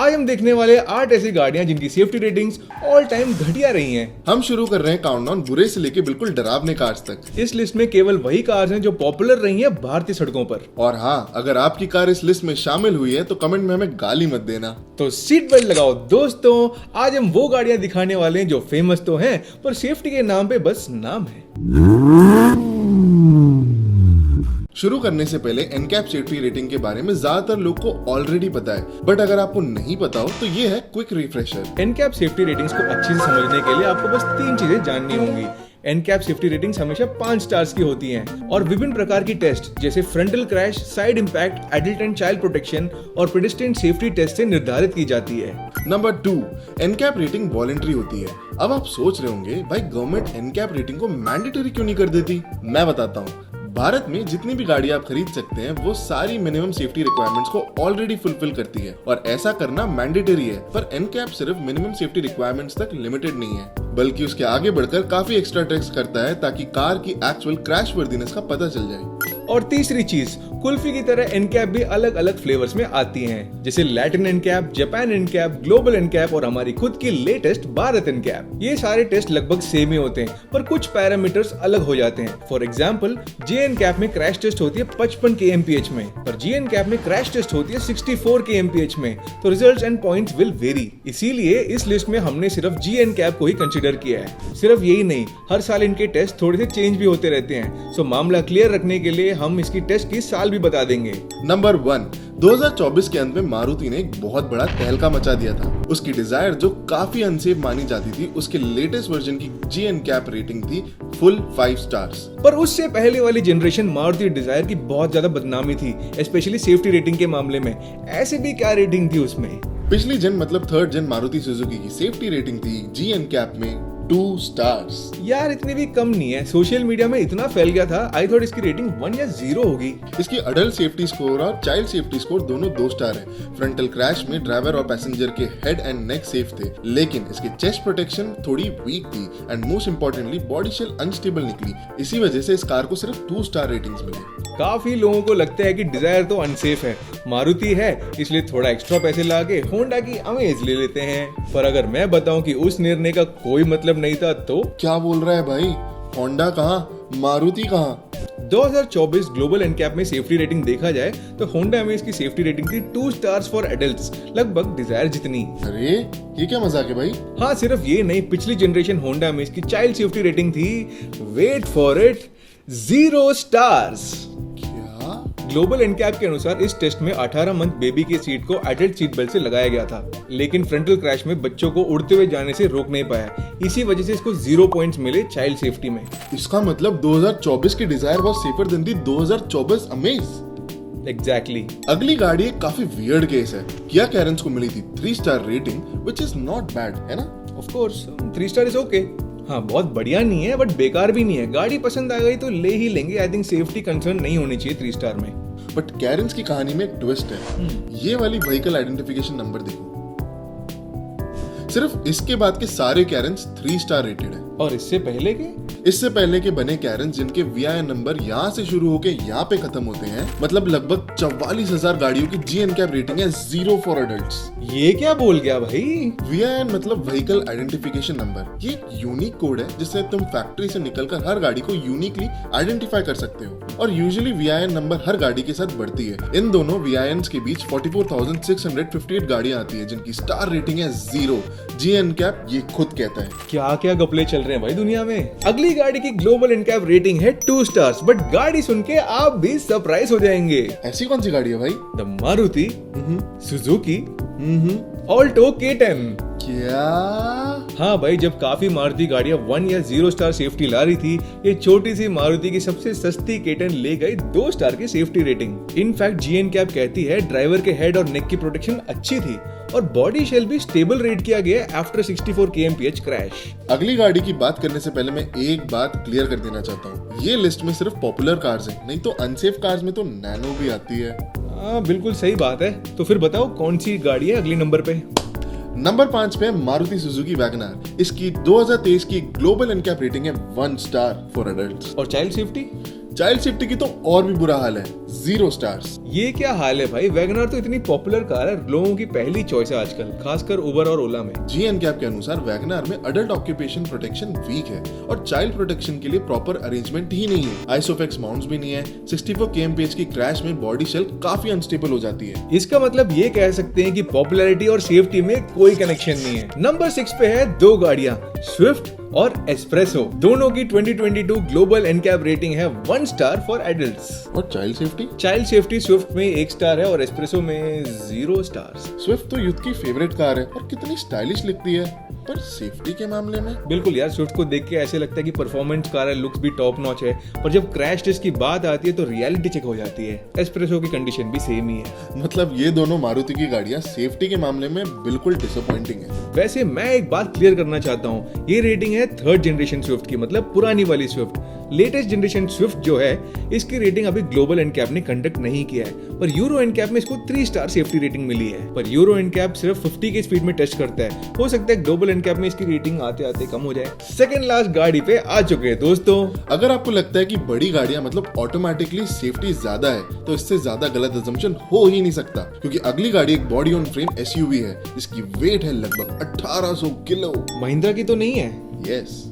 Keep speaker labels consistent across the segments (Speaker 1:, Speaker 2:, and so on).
Speaker 1: आज हम देखने वाले 8 ऐसी गाड़ियां जिनकी सेफ्टी रेटिंग्स ऑल टाइम घटिया रही हैं।
Speaker 2: हम शुरू कर रहे हैं काउंटडाउन बुरे से लेके बिल्कुल डरावने कार्स तक।
Speaker 1: इस लिस्ट में केवल वही कार्स हैं जो पॉपुलर रही हैं भारतीय सड़कों पर।
Speaker 2: और हाँ, अगर आपकी कार इस लिस्ट में शामिल हुई है तो कमेंट में हमें गाली मत देना।
Speaker 1: तो सीट बेल्ट लगाओ दोस्तों, आज हम वो गाड़ियां दिखाने वाले हैं जो फेमस तो हैं पर सेफ्टी के नाम पे बस नाम है।
Speaker 2: शुरू करने से पहले एनकैप सेफ्टी रेटिंग के बारे में ज्यादातर लोग को ऑलरेडी पता है, बट अगर आपको नहीं पता हो तो ये है quick refresher.
Speaker 1: NCAP safety ratings को अच्छे से समझने के लिए आपको बस 3 चीजें जाननी होंगी। एनकैप सेफ्टी रेटिंग्स हमेशा 5 स्टार्स की होती हैं और विभिन्न प्रकार की टेस्ट जैसे frontal crash, side impact, adult and child protection और पेडेस्ट्रियन सेफ्टी टेस्ट से निर्धारित की जाती है।
Speaker 2: नंबर 2, एनकैप रेटिंग वॉलंटरी होती है। अब आप सोच रहे होंगे भाई गवर्नमेंट एनकैप रेटिंग को मैंडेटरी क्यों नहीं कर देती? मैं बताता हूँ। भारत में जितनी भी गाड़ी आप खरीद सकते हैं वो सारी मिनिमम सेफ्टी रिक्वायरमेंट्स को ऑलरेडी फुलफिल करती है और ऐसा करना मैंडेटरी है। पर एनकैप सिर्फ मिनिमम सेफ्टी रिक्वायरमेंट्स तक लिमिटेड नहीं है, बल्कि उसके आगे बढ़कर काफी एक्स्ट्रा टेस्ट करता है ताकि कार की एक्चुअल क्रैश वर्दीनेस का पता चल जाए।
Speaker 1: और तीसरी चीज, कुल्फी की तरह एनकैप भी अलग अलग फ्लेवर्स में आती हैं, जैसे Latin NCAP, Japan NCAP, global NCAP और हमारी खुद की लेटेस्ट भारत एनकैप। ये सारे टेस्ट लगभग सेम ही होते हैं पर कुछ पैरामीटर्स अलग हो जाते हैं। फॉर एग्जांपल, जे एनकैप में क्रैश टेस्ट होती है 55 kmph में, पर जी एनकैप में क्रैश टेस्ट होती है 64 kmph में। तो results and points will very. इसीलिए इस लिस्ट में हमने सिर्फ जी एनकैप को ही कंसीडर किया है। सिर्फ यही नहीं, हर साल इनके टेस्ट थोड़े से चेंज भी होते रहते हैं। सो मामला क्लियर रखने के लिए हम इसकी टेस्ट की साल भी बता देंगे।
Speaker 2: नंबर 1, 2024 के अंत में मारुति ने एक बहुत बड़ा तहलका मचा दिया था। उसकी डिजायर जो काफी अनसेफ मानी जाती थी, उसके लेटेस्ट वर्जन की जी एनकैप रेटिंग थी फुल 5 स्टार्स।
Speaker 1: पर उससे पहले वाली जनरेशन मारुति डिजायर की बहुत ज्यादा बदनामी थी, स्पेशली सेफ्टी रेटिंग के मामले में। ऐसे भी क्या रेटिंग थी उसमें?
Speaker 2: पिछली जन मतलब 3rd जन मारुति सुजुकी की सेफ्टी रेटिंग थी जी एनकैप में 2 स्टार्स।
Speaker 1: यार इतनी भी कम नहीं है, सोशल मीडिया में इतना फैल गया था। आई थॉट इसकी रेटिंग 1 या 0 होगी।
Speaker 2: इसकी अडल्ट सेफ्टी स्कोर और चाइल्ड सेफ्टी स्कोर दोनों 2 स्टार है। फ्रंटल क्रैश में ड्राइवर और पैसेंजर के हेड एंड नेक सेफ थे, लेकिन इसकी चेस्ट प्रोटेक्शन थोड़ी वीक थी and most importantly body shell unstable निकली। इसी वजह से इस कार को सिर्फ 2 स्टार रेटिंग्स मिले।
Speaker 1: काफी लोगों को लगता है कि डिजायर तो अनसेफ है, मारुति है इसलिए थोड़ा एक्स्ट्रा पैसे लाके होंडा की अमेज ले लेते हैं। पर अगर मैं बताऊं कि उस निर्णय का कोई मतलब नहीं था तो?
Speaker 2: क्या बोल रहा है भाई? होंडा कहाँ, मारुति कहाँ?
Speaker 1: 2024 ग्लोबल एनकैप में सेफ्टी रेटिंग देखा जाए तो होंडा में इसकी सेफ्टी रेटिंग थी 2 स्टार्स फॉर एडल्ट्स, लगभग डिजायर जितनी।
Speaker 2: अरे ये क्या मजाक है भाई?
Speaker 1: हाँ, सिर्फ ये नहीं, पिछली जनरेशन होंडा में इसकी चाइल्ड सेफ्टी रेटिंग थी, wait for it, 0 stars. Global NCAP के अनुसार इस टेस्ट में 18 मंथ बेबी की सीट को एडल्ट सीट बेल्ट से लगाया गया था, लेकिन फ्रंटल क्रैश में बच्चों को उड़ते हुए जाने से रोक नहीं पाया। इसी वजह से इसको 0 पॉइंट्स मिले चाइल्ड सेफ्टी में।
Speaker 2: इसका मतलब 2024 की Dzire was safer than the 2024 Amaze.
Speaker 1: Exactly.
Speaker 2: अगली गाड़ी एक काफी वियर्ड केस है। किया कैरेंस को मिली थी 3 star rating, which is not bad, है ना?
Speaker 1: Of course 3 star is okay. हाँ, बहुत बढ़िया नहीं है बट बेकार भी नहीं है। गाड़ी पसंद आ गई तो ले ही लेंगे। आई थिंक सेफ्टी कंसर्न नहीं होनी चाहिए 3 स्टार में।
Speaker 2: बट कैरेंस की कहानी में एक ट्विस्ट है। ये वाली व्हीकल आइडेंटिफिकेशन नंबर देखो, सिर्फ इसके बाद के सारे कैरेंस 3 स्टार रेटेड है।
Speaker 1: और इससे पहले के बने कैरेंस जिनके VIN नंबर यहाँ से शुरू होके यहाँ पे खत्म होते हैं, मतलब लगभग 44,000 गाड़ियों की जी एनकैप रेटिंग है 0 फॉर एडल्ट्स। ये क्या बोल गया भाई?
Speaker 2: VIN मतलब व्हीकल आइडेंटिफिकेशन नंबर। ये यूनिक कोड है जिससे तुम फैक्ट्री से निकलकर हर गाड़ी को यूनिकली आइडेंटिफाई कर सकते हो और यूजुअली VIN नंबर हर गाड़ी के साथ बढ़ती है। इन दोनों VINs के बीच 44,658 गाड़ियां आती है जिनकी स्टार रेटिंग है 0। जी एनकैप ये खुद कहता है।
Speaker 1: क्या क्या गपले चल रहे हैं भाई दुनिया में। अगली गाड़ी की ग्लोबल एनकैप रेटिंग है 2 स्टार्स, बट गाड़ी सुन के आप भी सरप्राइज हो जाएंगे।
Speaker 2: ऐसी कौन सी गाड़ी है भाई?
Speaker 1: The Maruti Suzuki Alto K10।
Speaker 2: क्या?
Speaker 1: हाँ भाई, जब काफी मारुति गाड़ियां 1 या 0 स्टार सेफ्टी ला रही थी, ये छोटी सी मारुति की सबसे सस्ती K10 ले गई 2 स्टार की सेफ्टी रेटिंग। इनफैक्ट जी एनकैप कहती है ड्राइवर के हेड और नेक की प्रोटेक्शन अच्छी थी और बॉडी शेल भी स्टेबल रेट किया गया आफ्टर 64 kmph क्रैश।
Speaker 2: अगली गाड़ी की बात करने से पहले मैं एक बात क्लियर कर देना चाहता हूँ। ये लिस्ट में सिर्फ पॉपुलर कार्स हैं, नहीं तो अनसेफ कार्स में तो नैनो भी आती है।
Speaker 1: हाँ, बिल्कुल सही बात है। तो फिर बताओ कौन सी गाड़ी है अगली नंबर पे?
Speaker 2: नंबर 5 पे मारुति सुजुकी वैगनआर। इसकी 2023 की ग्लोबल एनकैप रेटिंग है 1 स्टार फॉर एडल्ट्स।
Speaker 1: और चाइल्ड सेफ्टी?
Speaker 2: चाइल्ड सेफ्टी की तो और भी बुरा हाल है, 0 स्टार्स।
Speaker 1: ये क्या हाल है भाई, वैगनआर तो इतनी पॉपुलर कार है, लोगों की पहली चॉइस है आजकल, खासकर उबर और ओला में।
Speaker 2: जी एनकैप के अनुसार वैगनआर में अडल्ट ऑक्यूपेशन प्रोटेक्शन वीक है और चाइल्ड प्रोटेक्शन के लिए प्रॉपर अरेंजमेंट ही नहीं है। आइसोफेक्स माउंट्स भी नहीं है। 64 kmph की क्रैश में बॉडी शेल काफी अनस्टेबल हो जाती है।
Speaker 1: इसका मतलब ये कह सकते हैं कि पॉपुलैरिटी और सेफ्टी में कोई कनेक्शन नहीं है। नंबर 6 पे है दो गाड़ियां, स्विफ्ट और एस्प्रेसो। दोनों की 2022 ग्लोबल एनकैप रेटिंग है 1 स्टार फॉर एडल्ट्स।
Speaker 2: और चाइल्ड सेफ्टी
Speaker 1: स्विफ्ट में 1 स्टार है और एस्प्रेसो में 0 स्टार्स।
Speaker 2: स्विफ्ट तो यूथ की फेवरेट कार है और कितनी स्टाइलिश लिखती है, पर सेफ्टी के मामले में
Speaker 1: बिल्कुल यार, स्विफ्ट को देख के ऐसे लगता है कि परफॉर्मेंस कार है, लुक्स भी टॉप नॉच है, पर जब क्रैश टेस्ट की बात आती है तो रियलिटी चेक हो जाती है। एस्प्रेसो की कंडीशन भी सेम ही है।
Speaker 2: मतलब ये दोनों मारुति की गाड़ियां सेफ्टी के मामले में बिल्कुल डिसअपॉइंटिंग है।
Speaker 1: वैसे मैं एक बात क्लियर करना चाहता हूँ, ये रेटिंग है 3rd जनरेशन स्विफ्ट की, मतलब पुरानी वाली स्विफ्ट। लेटेस्ट जनरेशन स्विफ्ट जो है, इसकी रेटिंग अभी ग्लोबल एनकैप ने कंडक्ट नहीं किया है, पर यूरो एनकैप में इसको 3 स्टार सेफ्टी रेटिंग मिली है। पर यूरो एनकैप सिर्फ 50 की स्पीड में टेस्ट करता है, हो सकता है ग्लोबल एनकैप में इसकी रेटिंग आते आते कम हो जाए। सेकंड लास्ट गाड़ी पे आ चुके हैं दोस्तों।
Speaker 2: अगर आपको लगता है कि बड़ी गाड़ियां मतलब ऑटोमेटिकली सेफ्टी ज्यादा है, तो इससे ज्यादा गलत असम्पशन हो ही नहीं सकता, क्योंकि अगली गाड़ी एक बॉडी ऑन फ्रेम एसयूवी है, जिसकी वेट है लगभग 1800 किलो।
Speaker 1: महिंद्रा की तो नहीं है?
Speaker 2: यस,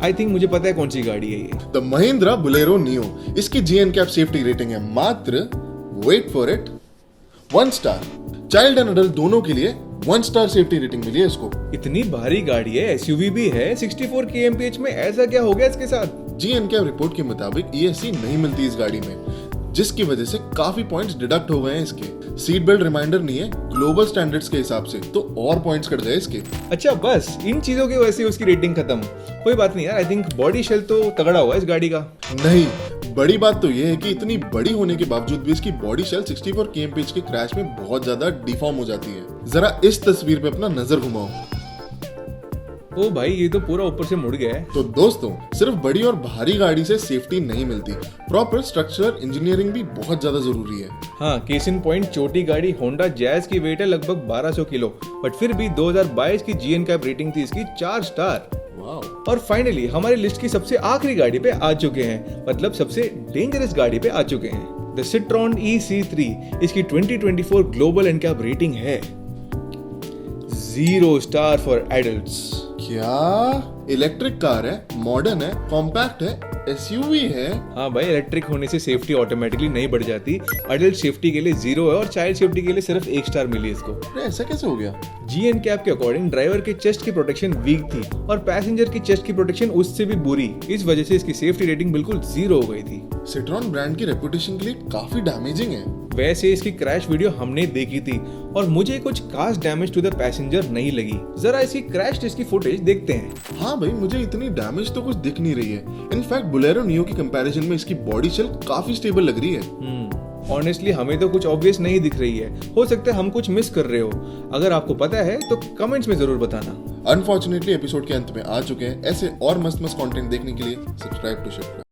Speaker 1: आई थिंक मुझे पता है कौन सी गाड़ी है ये।
Speaker 2: The Mahindra Bolero Neo. इसकी जी एनकैप सेफ्टी रेटिंग है मात्र, wait for it, 1 star. Child and adult दोनों के लिए 1 स्टार सेफ्टी रेटिंग मिली है इसको।
Speaker 1: इतनी भारी गाड़ी है, एसयूवी भी है, 64 kmph में, ऐसा क्या हो गया इसके साथ?
Speaker 2: जी एनकैप रिपोर्ट के मुताबिक ESC नहीं मिलती इस गाड़ी में, जिसकी वजह से काफी पॉइंट्स डिडक्ट हो गए हैं इसके। सीट बेल्ट रिमाइंडर नहीं है ग्लोबल स्टैंडर्ड्स के हिसाब से, तो और पॉइंट्स कट गए इसके।
Speaker 1: अच्छा, बस इन चीजों की वजह से उसकी रेटिंग खत्म? कोई बात नहीं यार, आई थिंक बॉडी शेल तो तगड़ा हुआ है इस गाड़ी का।
Speaker 2: नहीं, बड़ी बात तो ये है कि इतनी बड़ी होने के बावजूद भी इसकी बॉडी शेल 64 kmph के क्रैश में बहुत ज्यादा डिफॉर्म हो जाती है। जरा इस तस्वीर पे अपना नजर घुमाओ।
Speaker 1: ओ भाई, ये तो पूरा ऊपर से मुड़ गया है।
Speaker 2: तो दोस्तों, सिर्फ बड़ी और भारी गाड़ी से सेफ्टी नहीं मिलती, प्रॉपर स्ट्रक्चरल इंजीनियरिंग भी बहुत ज्यादा जरूरी है।
Speaker 1: हाँ, केस इन पॉइंट, छोटी गाड़ी होंडा जैज की वेट है लगभग 1200 किलो, बट फिर भी 2022 की जी एनकैप रेटिंग थी इसकी 4 स्टार। और फाइनली हमारी लिस्ट की सबसे आखिरी गाड़ी पे आ चुके हैं, मतलब सबसे डेंजरस गाड़ी पे आ चुके हैं, द सिट्रॉन E-C3। इसकी 2024 ग्लोबल एनकैप रेटिंग है 0 स्टार फॉर एडल्ट्स।
Speaker 2: क्या? इलेक्ट्रिक कार है, मॉडर्न है, कॉम्पैक्ट है, एसयूवी है।
Speaker 1: हाँ भाई, इलेक्ट्रिक होने से सेफ्टी ऑटोमेटिकली नहीं बढ़ जाती। अडल्ट सेफ्टी के लिए 0 है और चाइल्ड सेफ्टी के लिए सिर्फ 1 स्टार मिली इसको।
Speaker 2: अरे ऐसा कैसे हो गया?
Speaker 1: जी एनकैप के अकॉर्डिंग ड्राइवर के चेस्ट की प्रोटेक्शन वीक थी और पैसेंजर की चेस्ट की प्रोटेक्शन उससे भी बुरी। इस वजह से इसकी सेफ्टी रेटिंग बिल्कुल 0 हो गई थी।
Speaker 2: सिट्रॉन ब्रांड की रेपुटेशन के लिए काफी डैमेजिंग है।
Speaker 1: वैसे इसकी क्रैश वीडियो हमने देखी थी और मुझे कुछ खास डैमेज टू द पैसेंजर नहीं लगी। जरा इसकी क्रैश टेस्ट की फुटेज देखते हैं।
Speaker 2: हाँ भाई, मुझे इतनी डैमेज तो कुछ दिख नहीं रही है। इनफैक्ट बोलेरो नियो की कंपैरिजन में इसकी बॉडी शेल काफी स्टेबल लग रही है।
Speaker 1: ऑनेस्टली हमें तो कुछ ऑब्वियस नहीं दिख रही है, हो सकता है हम कुछ मिस कर रहे हो। अगर आपको पता है तो कमेंट्स में जरूर बताना।
Speaker 2: अनफॉर्चुनेटली एपिसोड के अंत में आ चुके हैं। ऐसे और मस्त मस्त कंटेंट देखने के लिए सब्सक्राइब टू शिफ्ट।